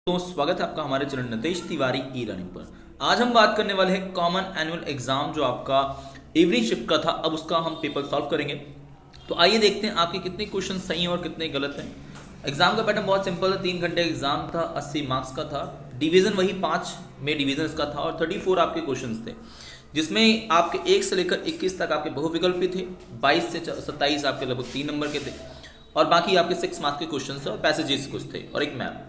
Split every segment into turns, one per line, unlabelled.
तो स्वागत है आपका हमारे channel Nitesh Tiwari e learning पर। आज हम बात करने वाले हैं कॉमन एनुअल एग्जाम जो आपका इवनिंग शिफ्ट का था, अब उसका हम पेपर सॉल्व करेंगे। तो आइए देखते हैं आपके कितने क्वेश्चन सही हैं और कितने गलत हैं। एग्जाम का पैटर्न बहुत सिंपल है, 3 घंटे एग्जाम था, 80 मार्क्स का था, डिवीजन वही 5 में डिवीजन इसका था और 34 आपके क्वेश्चन थे, जिसमें आपके 1 से लेकर 21 तक आपके बहुविकल्पी थे, 22 से 27 आपके लगभग 3 नंबर के थे और बाकी आपके 6 मार्क्स के क्वेश्चन थे और पैसेजेस कुछ थे और एक मैप।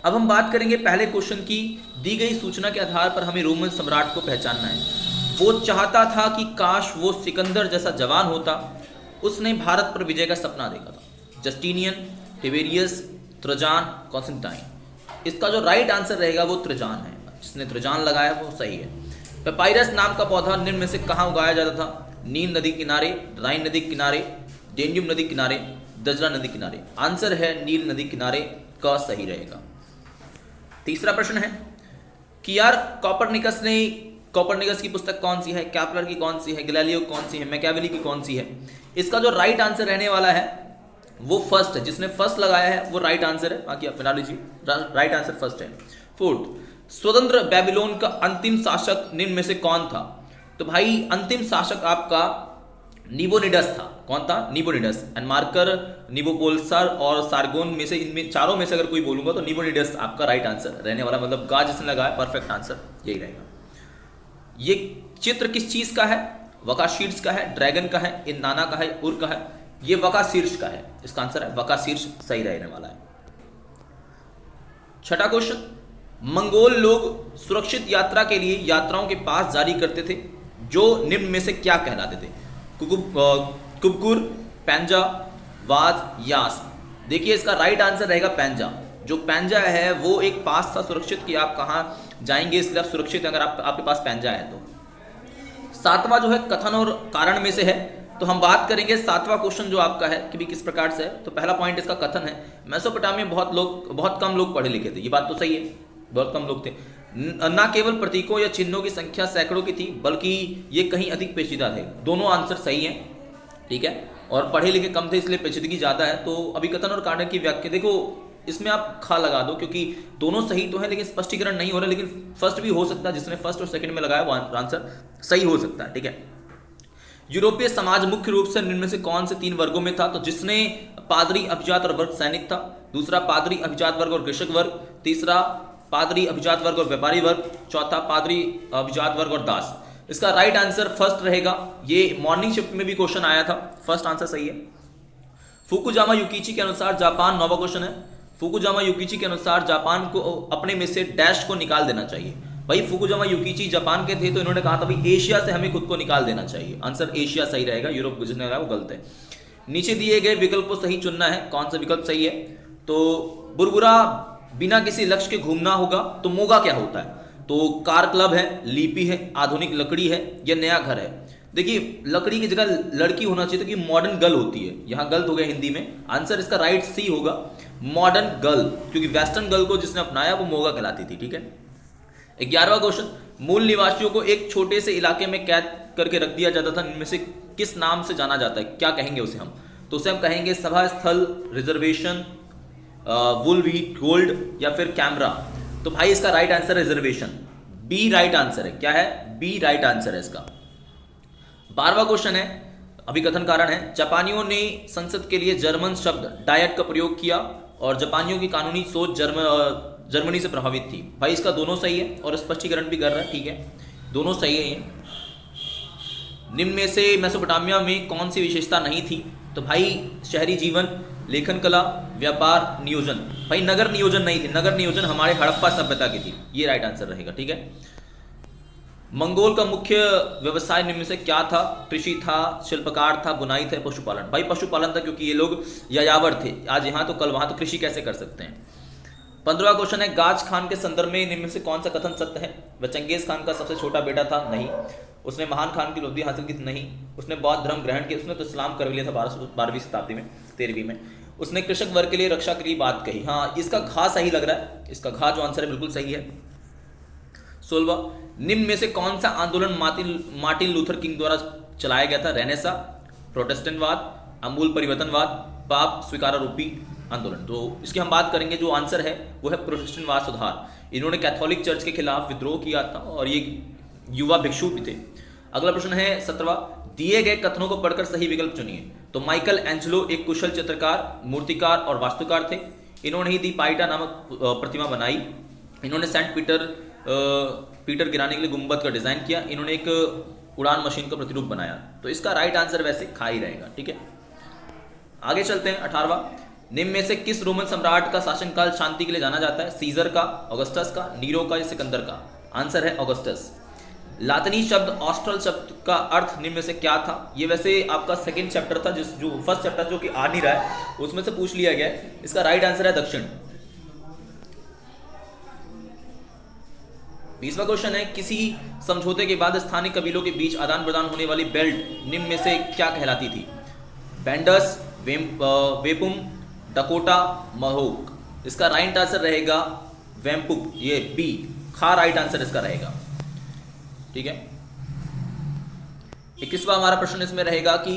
अब हम बात करेंगे पहले क्वेश्चन की। दी गई सूचना के आधार पर हमें रोमन सम्राट को पहचानना है। वो चाहता था कि काश वो सिकंदर जैसा जवान होता, उसने भारत पर विजय का सपना देखा था। Justinian, Tiberius, Trajan, Constantine. इसका जो राइट आंसर रहेगा वो ट्रजान है। जिसने ट्रजान लगाया वो सही है। पेपायरस नाम का पौधा निम्न में से कहाँ उगाया जाता था? नील नदी किनारे, राइन नदी किनारे, डेन्यूब नदी किनारे, दजरा नदी किनारे। आंसर है नील नदी किनारे का सही रहेगा। तीसरा प्रश्न है कि यार कॉपरनिकस की पुस्तक कौन सी है? कैपलर की कौन सी है? गैलीलियो कौन सी है? मैकियावेली की कौन सी है? इसका जो राइट आंसर रहने वाला है वो फर्स्ट है। जिसने फर्स्ट लगाया है वो राइट आंसर है, बाकी आप बना लीजिए। राइट आंसर फर्स्ट है। फोर्थ, स्वतंत्र बेबीलोन का अंतिम शासक निम्न में से कौन था? तो भाई अंतिम शासक आपका निबोनिडस था। कौन था? निबोनिडस। एनमार्कर, निबोपोल्सर और सार्गोन में से, इनमें चारों में से अगर कोई बोलूंगा तो निबोनिडस आपका राइट आंसर रहने वाला, मतलब गा जिसने लगाया परफेक्ट आंसर यही रहेगा। ये चित्र किस चीज का है? वकाशीर्ष का है, ड्रैगन का है, इन्नाना का है, उर का है। ये वकाशीर्ष का है, इसका आंसर है वकाशीर्ष सही रहने वाला है। छठा क्वेश्चन, मंगोल लोग सुरक्षित यात्रा के लिए यात्राओं के पास जारी करते थे जो निम्न में से क्या कहलाते थे? कुबकुर, पैंजा, वाज, यास। देखिए इसका राइट आंसर रहेगा पैंजा। जो पैंजा है वो एक पास था सुरक्षित कि आप कहाँ जाएंगे, इसलिए आप सुरक्षित अगर आपके पास पैंजा है तो। सातवां जो है कथन और कारण में से है, तो हम बात करेंगे सातवां क्वेश्चन जो आपका है कि भी किस प्रकार से है। तो पहला पॉइंट इसका कथन है। मेसोपोटामिया में बहुत कम लोग पढ़े लिखे थे, ये बात तो सही है, बहुत कम लोग थे। न केवल प्रतीकों या चिन्हों की संख्या सैकड़ों की थी, बल्कि ये कहीं अधिक पेचीदा थे। दोनों आंसर सही हैं, ठीक है। और पढ़े लिखे कम थे इसलिए पेचीदगी ज्यादा है। तो अभी कथन और कारण की व्याख्या देखो, इसमें आप खा लगा दो क्योंकि दोनों सही तो है लेकिन स्पष्टीकरण नहीं हो रहा। लेकिन फर्स्ट भी हो सकता है, जिसने फर्स्ट और सेकंड में लगाया वो आंसर सही हो सकता है, ठीक है। यूरोपीय समाज मुख्य रूप से निम्न में से कौन से 3 वर्गों में था? तो जिसने पादरी, अभिजात और वर्ग सैनिक था। दूसरा पादरी, अभिजात वर्ग और कृषक वर्ग। तीसरा पादरी, अभिजात वर्ग और व्यापारी वर्ग। चौथा पादरी, अभिजात वर्ग और दास। इसका राइट आंसर फर्स्ट रहेगा। ये मॉर्निंग शिफ्ट में भी क्वेश्चन आया था, फर्स्ट आंसर सही है। फुकुजामा युकीची के अनुसार जापान, नौवां क्वेश्चन है। फुकुजामा युकीची के अनुसार जापान को अपने में से डैश को निकाल देना चाहिए। भाई फुकुजामा युकीची जापान के थे तो इन्होंने कहा था भाई एशिया से हमें खुद को निकाल देना चाहिए। आंसर एशिया सही रहेगा, यूरोप जिसने लगाया वो गलत है। नीचे दिए गए विकल्प को सही चुनना है, कौन सा विकल्प सही है? तो बुरबुरा बिना किसी लक्ष्य के घूमना होगा, तो मोगा क्या होता है? तो कार क्लब है, लीपी है, आधुनिक लकड़ी है या नया घर है। देखिए लकड़ी की जगह लड़की होना चाहिए, तो कि मॉडर्न गर्ल होती है, यहां गलत हो गया हिंदी में। आंसर इसका राइट सी होगा, मॉडर्न गर्ल, क्योंकि वेस्टर्न गर्ल को जिसने अपनाया वो मोगा कहलाती थी, ठीक है। 11वां क्वेश्चन, मूल निवासियों को एक छोटे से इलाके में कैद करके रख दिया जाता था, इनमें से किस नाम से जाना जाता है? क्या कहेंगे उसे हम? तो उसे हम कहेंगे सभा स्थल, रिजर्वेशन, वुल व्हीट गोल्ड या फिर कैमरा। तो भाई इसका राइट आंसर है रिजर्वेशन, बी राइट आंसर है। क्या है? बी राइट आंसर है इसका। 12वां क्वेश्चन है, अभिकथन कारण है। जापानियों ने संसद के लिए जर्मन शब्द डायट का प्रयोग किया और जापानियों की कानूनी सोच जर्मनी से प्रभावित थी। भाई इसका दोनों सही है और स्पष्टीकरण भी कर रहा है, ठीक है, दोनों सही है। ये निम्न में से मेसोपोटामिया में कौन सी विशेषता नहीं थी? तो भाई शहरी जीवन, लेखन कला, व्यापार, नियोजन। भाई नगर नियोजन नहीं थी, नगर नियोजन हमारे हड़प्पा सभ्यता की थी, ये राइट आंसर रहेगा, ठीक है। मंगोल का मुख्य व्यवसाय निम्न में से क्या था? कृषि था, शिल्पकार था, बुनाई था, पशुपालन। भाई पशुपालन था क्योंकि ये लोग यायावर थे, आज यहाँ तो कल वहां, तो कृषि कैसे कर सकते हैं। 15वां क्वेश्चन है, गाज खान के संदर्भ में निम्न में से कौन सा कथन सत्य है? वह चंगेज खान का सबसे छोटा बेटा था, नहीं। उसने महान खान की उपलब्धि हासिल की, नहीं। उसने बौद्ध धर्म ग्रहण किया, उसने तो इस्लाम कर लिया था 12वीं शताब्दी में, 13वीं में। उसने कृषक वर्ग के लिए रक्षा के लिए बात कही, हाँ इसका घा सही लग रहा है, इसका घा जो आंसर है बिल्कुल सही है। 16वां, निम्न में से कौन सा आंदोलन मार्टिन लूथर किंग द्वारा चलाया गया था? रेनेसा, प्रोटेस्टेंटवाद, अमूल परिवर्तनवाद, पाप स्वीकारारोपी आंदोलन। तो इसकी हम बात करेंगे, जो आंसर है वो है प्रोटेस्टेंटवाद सुधार। इन्होंने कैथोलिक चर्च के खिलाफ विद्रोह किया था और ये युवा भिक्षु भी थे। अगला प्रश्न है 17वां, दिए गए कथनों को पढ़कर सही विकल्प चुनिए। तो माइकल एंजेलो एक कुशल चित्रकार, मूर्तिकार और वास्तुकार थे। इन्होंने ही दी पाइटा नामक प्रतिमा बनाई। इन्होंने सेंट पीटर गिराने के लिए गुंबद का डिजाइन किया। इन्होंने एक उड़ान मशीन का प्रतिरूप बनाया। तो इसका राइट आंसर वैसे खा ही रहेगा, ठीक है। आगे चलते हैं 18वां, निम्न में से किस रोमन सम्राट का शासनकाल शांति के लिए जाना जाता है? सीजर का, ऑगस्टस का, नीरो का या सिकंदर का? आंसर है ऑगस्टस। लातिनी शब्द ऑस्ट्रल शब्द का अर्थ निम्न में से क्या था? ये वैसे आपका सेकंड चैप्टर था, जो फर्स्ट चैप्टर जो कि आ नहीं रहा है उसमें से पूछ लिया गया है। इसका राइट आंसर है दक्षिण। 20वां क्वेश्चन है, किसी समझौते के बाद स्थानीय कबीलों के बीच आदान प्रदान होने वाली बेल्ट निम्न में से क्या कहलाती थी? बैंडर्स, वेपुम, डकोटा, महोक। इसका राइट आंसर रहेगा वेम्पुक, ये बी खा राइट आंसर इसका रहेगा, ठीक है। 21वां हमारा प्रश्न इसमें रहेगा कि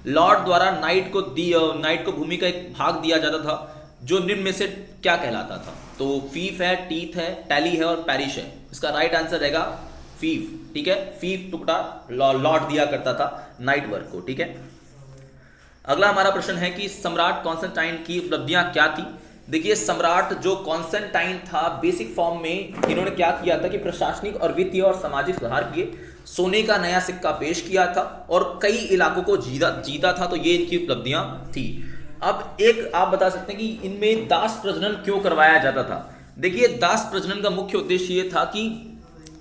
लॉर्ड द्वारा नाइट को भूमि का एक भाग दिया जाता था जो निम्न में से क्या कहलाता था? तो फीफ है, टीथ है, टैली है और पैरिश है। इसका राइट आंसर रहेगा फीफ, ठीक है। फीफ टुकड़ा लॉर्ड दिया करता था नाइट वर्क को, ठीक है। अगला हमारा प्रश्न है कि सम्राट कॉन्स्टेंटाइन की उपलब्धियां क्या थी? देखिए, सम्राट जो कॉन्स्टेंटाइन था बेसिक फॉर्म में इन्होंने क्या किया था कि प्रशासनिक और वित्तीय और सामाजिक सुधार किए, सोने का नया सिक्का पेश किया था और कई इलाकों को जीता था। तो ये इनकी उपलब्धियां थी। अब एक आप बता सकते हैं कि इनमें दास प्रजनन क्यों करवाया जाता था? देखिए, दास प्रजनन का मुख्य उद्देश्य ये था कि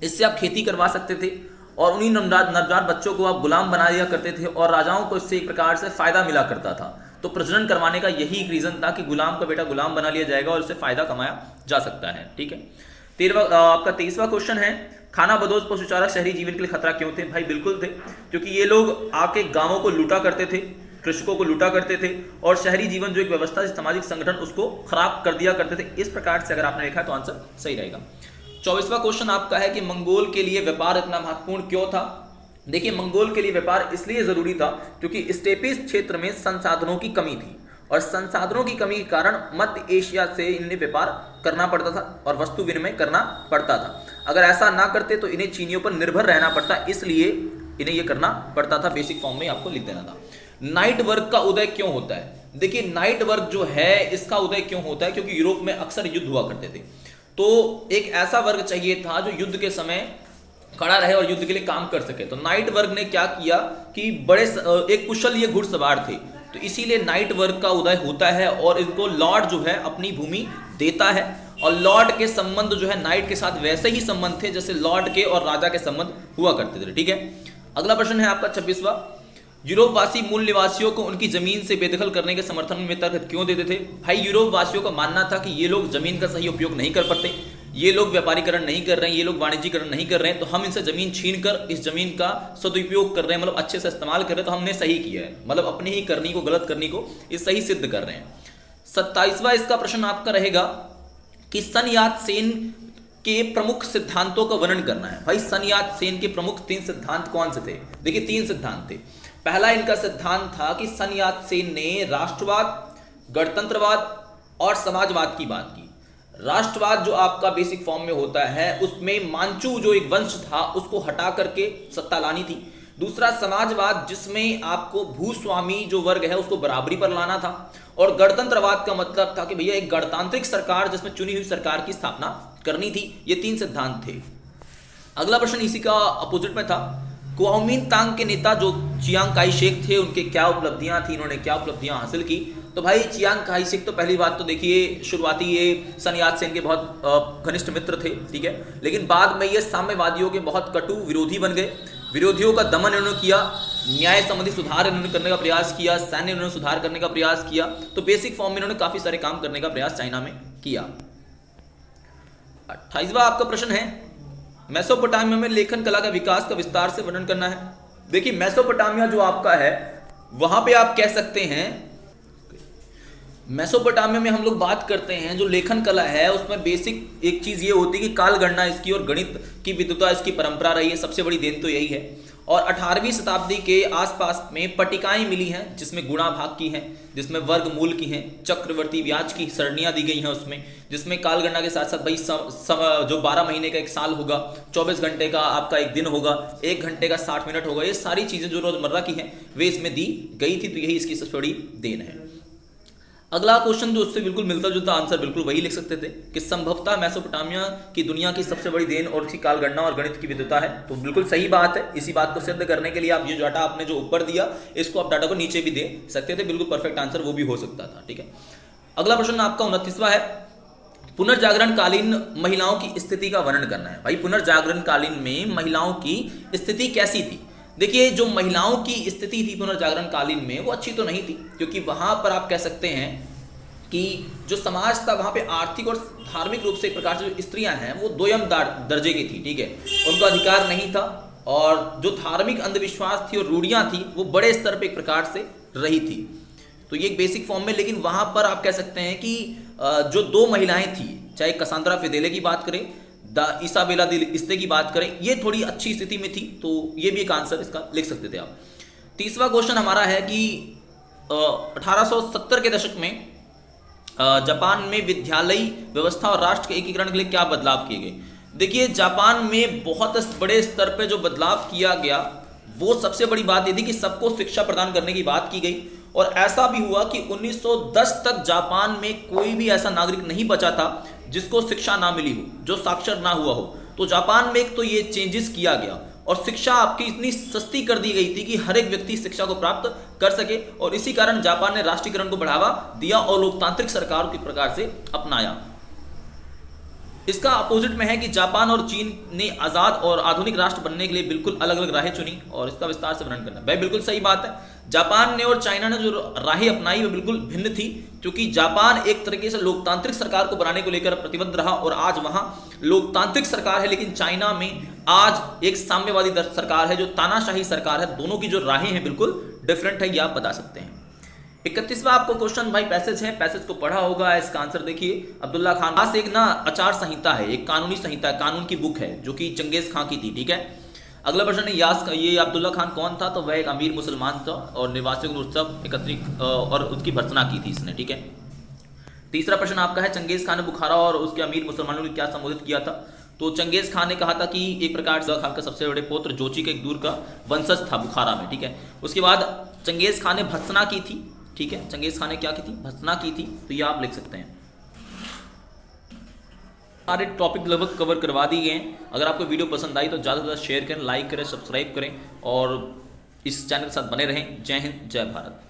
इससे आप खेती करवा सकते थे और उन्हीं नवजात बच्चों को आप गुलाम बना दिया करते थे और राजाओं को इससे एक प्रकार से फायदा मिला करता था। तो प्रजनन करवाने का यही एक रीजन था कि गुलाम का बेटा गुलाम बना लिया जाएगा और इससे फायदा कमाया जा सकता है, ठीक है। आपका 23वां क्वेश्चन है, खाना बदोश पशुचारक शहरी जीवन के लिए खतरा क्यों थे? भाई बिल्कुल थे, क्योंकि ये लोग आके गांवों को लूटा करते थे, कृषकों को लूटा करते थे और शहरी जीवन जो एक व्यवस्था सामाजिक संगठन उसको खराब कर दिया करते थे। इस प्रकार से अगर आपने देखा तो आंसर सही रहेगा। 24वां क्वेश्चन आपका है कि मंगोल के लिए व्यापार इतना महत्वपूर्ण क्यों था? देखिए, मंगोल के लिए व्यापार इसलिए जरूरी था क्योंकि स्टेपीज क्षेत्र में संसाधनों की कमी थी और संसाधनों की कमी के कारण मध्य एशिया से इन्हें व्यापार करना पड़ता था और वस्तु विनिमय करना पड़ता था। अगर ऐसा ना करते तो इन्हें चीनियों पर निर्भर रहना पड़ता, इसलिए इन्हें यह करना पड़ता था। बेसिक फॉर्म में आपको लिख देना था। नाइट वर्क का उदय क्यों होता है? देखिए, नाइट वर्क जो है इसका उदय क्यों होता है? क्योंकि यूरोप में अक्सर युद्ध हुआ करते थे, तो एक ऐसा वर्ग चाहिए था जो युद्ध के समय खड़ा रहे और युद्ध के लिए काम कर सके। तो नाइट वर्ग ने क्या किया कि एक कुशल ये घुड़सवार थे, तो इसीलिए नाइट वर्ग का उदय होता है और इनको लॉर्ड जो है अपनी भूमि देता है और लॉर्ड के संबंध जो है नाइट के साथ वैसे ही संबंध थे जैसे लॉर्ड के और राजा के संबंध हुआ करते थे, ठीक है। अगला प्रश्न है आपका 26वां, यूरोपवासी मूल निवासियों को उनकी जमीन से बेदखल करने के समर्थन में तर्क क्यों देते थे? भाई, यूरोप वासियों का मानना था कि ये लोग जमीन का सही उपयोग नहीं कर पाते, ये लोग व्यापारीकरण नहीं कर रहे हैं, ये लोग वाणिज्यीकरण नहीं कर रहे हैं, तो हम इनसे जमीन छीन कर इस जमीन का सदुपयोग कर रहे हैं, मतलब अच्छे से इस्तेमाल कर रहे हैं, तो हमने सही किया है, मतलब अपनी ही करनी को गलत करनी को इस सही सिद्ध कर रहे हैं। 27वां इसका प्रश्न आपका रहेगा कि सन यात सेन के प्रमुख सिद्धांतों का वर्णन करना है। भाई, सन यात सेन के प्रमुख 3 सिद्धांत कौन से थे? देखिए, 3 सिद्धांत थे। पहला इनका सिद्धांत था कि सन यात सेन ने राष्ट्रवाद, गणतंत्रवाद और समाजवाद की बात की। राष्ट्रवाद जो आपका बेसिक फॉर्म में होता है उसमें मांचू जो एक वंश था उसको हटा करके सत्ता लानी थी। दूसरा समाजवाद जिसमें आपको भूस्वामी जो वर्ग है उसको बराबरी पर लाना था। और गणतंत्रवाद का मतलब था कि भैया एक गणतांत्रिक सरकार जिसमें चुनी हुई सरकार की स्थापना करनी थी। ये 3 सिद्धांत थे। अगला प्रश्न इसी का अपोजिट में था, कुओमिंतांग के नेता जो चियांग काई शेक थे उनके क्या उपलब्धियां थी, इन्होंने क्या उपलब्धियां हासिल की? तो भाई, चियांग काई शेक तो पहली बात तो देखिए शुरुआती ये सन यात सेन के बहुत घनिष्ठ मित्र थे, ठीक है, लेकिन बाद में ये साम्यवादियों के बहुत कटु विरोधी बन गए। विरोधियों का दमन इन्होंने किया, न्याय संबंधी सुधार इन्होंने करने का प्रयास किया, सैन्य इन्होंने सुधार करने का प्रयास किया। तो बेसिक फॉर्म में इन्होंने काफी सारे काम करने का प्रयास चाइना में किया। 28वां आपका प्रश्न है, मेसोपोटामिया में लेखन कला का विकास का विस्तार से वर्णन करना है। देखिए, मेसोपोटामिया जो आपका है वहां पे आप कह सकते हैं मेसोपोटामिया में हम लोग बात करते हैं, जो लेखन कला है उसमें बेसिक एक चीज़ ये होती है कि काल गणना इसकी और गणित की विद्वता इसकी परंपरा रही है, सबसे बड़ी देन तो यही है। और 18वीं शताब्दी के आसपास में पट्टिकाएं मिली हैं जिसमें गुणा भाग की हैं, जिसमें वर्गमूल की हैं, चक्रवर्ती ब्याज की सरणियाँ दी गई हैं उसमें, जिसमें काल गणना के साथ साथ भाई जो 12 महीने का एक साल होगा, 24 घंटे का आपका एक दिन होगा, 1 घंटे का 60 मिनट होगा, ये सारी चीज़ें जो रोजमर्रा की हैं वे इसमें दी गई थी। तो यही इसकी सबसे बड़ी देन है। अगला क्वेश्चन जो उससे बिल्कुल मिलता जुलता आंसर बिल्कुल वही लिख सकते थे कि संभवतः मेसोपोटामिया की दुनिया की सबसे बड़ी देन और उसकी काल गणना और गणित की विद्वता है। तो बिल्कुल सही बात है। इसी बात को सिद्ध करने के लिए आप ये डाटा आपने जो ऊपर दिया, इसको आप डाटा को नीचे भी दे सकते थे, बिल्कुल परफेक्ट आंसर वो भी हो सकता था। ठीक है, अगला प्रश्न आपका 29वां है, पुनर्जागरण कालीन महिलाओं की स्थिति का वर्णन करना है। भाई पुनर्जागरण कालीन में महिलाओं की स्थिति कैसी थी? देखिए, जो महिलाओं की स्थिति थी पुनर्जागरण कालीन में वो अच्छी तो नहीं थी, क्योंकि वहां पर आप कह सकते हैं कि जो समाज था वहां पे आर्थिक और धार्मिक रूप से एक प्रकार से जो स्त्रियां हैं वो दोयम दर्जे की थी। ठीक है, उनका अधिकार नहीं था, और जो धार्मिक अंधविश्वास थी और रूढ़ियां थी वो बड़े स्तर पे एक प्रकार से रही थी। तो ये एक बेसिक फॉर्म में, लेकिन वहां पर आप कह सकते हैं कि जो 2 महिलाएं थी, चाहे कसांद्रा फिदेले की बात करें, इसाबेला दी इस्ते की बात करें, ये थोड़ी अच्छी स्थिति में थी। तो ये भी एक आंसर इसका लिख सकते थे आप। 30वां क्वेश्चन हमारा है कि 1870 के दशक में जापान में विद्यालयी व्यवस्था और राष्ट्र के एकीकरण के लिए क्या बदलाव किए गए? देखिए, जापान में बहुत बड़े स्तर पे जो बदलाव किया गया वो सबसे बड़ी बात ये थी कि सबको शिक्षा प्रदान करने की बात की गई। और ऐसा भी हुआ कि 1910 तक जापान में कोई भी ऐसा नागरिक नहीं बचा था जिसको शिक्षा ना मिली हो, जो साक्षर ना हुआ हो। तो जापान में एक तो ये चेंजेस किया गया, और शिक्षा आपकी इतनी सस्ती कर दी गई थी कि हर एक व्यक्ति शिक्षा को प्राप्त कर सके, और इसी कारण जापान ने राष्ट्रीयकरण को बढ़ावा दिया और लोकतांत्रिक सरकार की प्रकार से अपनाया। इसका अपोजिट में है कि जापान और चीन ने आजाद और आधुनिक राष्ट्र बनने के लिए बिल्कुल अलग अलग राहें चुनी, और इसका विस्तार से वर्णन करना। भाई बिल्कुल सही बात है, जापान ने और चाइना ने जो राहें अपनाई वो बिल्कुल भिन्न थी, क्योंकि जापान एक तरीके से लोकतांत्रिक सरकार को बनाने को लेकर प्रतिबद्ध रहा, और आज वहां लोकतांत्रिक सरकार है, लेकिन चाइना में आज एक साम्यवादी सरकार है जो तानाशाही सरकार है। दोनों की जो राहें हैं बिल्कुल डिफरेंट है, ये आप बता सकते हैं। 31वां आपको क्वेश्चन भाई पैसेज है, पैसेज को पढ़ा होगा, इसका आंसर देखिए। अब्दुल्ला खान पास एक ना आचार संहिता है, एक कानूनी संहिता, कानून की बुक है जो कि चंगेज खां की थी। ठीक है, अगला प्रश्न है ये अब्दुल्ला खान कौन था? तो वह एक अमीर मुसलमान था और निर्वासित उत्सव एकत्रित और उसकी भर्त्सना की थी इसने। ठीक है, तीसरा प्रश्न आपका है, चंगेज खान ने बुखारा और उसके अमीर मुसलमानों को क्या संबोधित किया था? तो चंगेज खान ने कहा था कि एक प्रकार से खान का सबसे बड़े पुत्र जोची के एक दूर का वंशज था बुखारा में। ठीक है, उसके बाद चंगेज खान ने भर्त्सना की थी। ठीक है, चंगेज खान ने क्या की थी? भर्त्सना की थी। तो ये आप लिख सकते हैं। सारे टॉपिक लगभग कवर करवा दिए गए हैं। अगर आपको वीडियो पसंद आई तो ज़्यादा से ज़्यादा शेयर करें, लाइक करें, सब्सक्राइब करें और इस चैनल के साथ बने रहें। जय हिंद, जय भारत।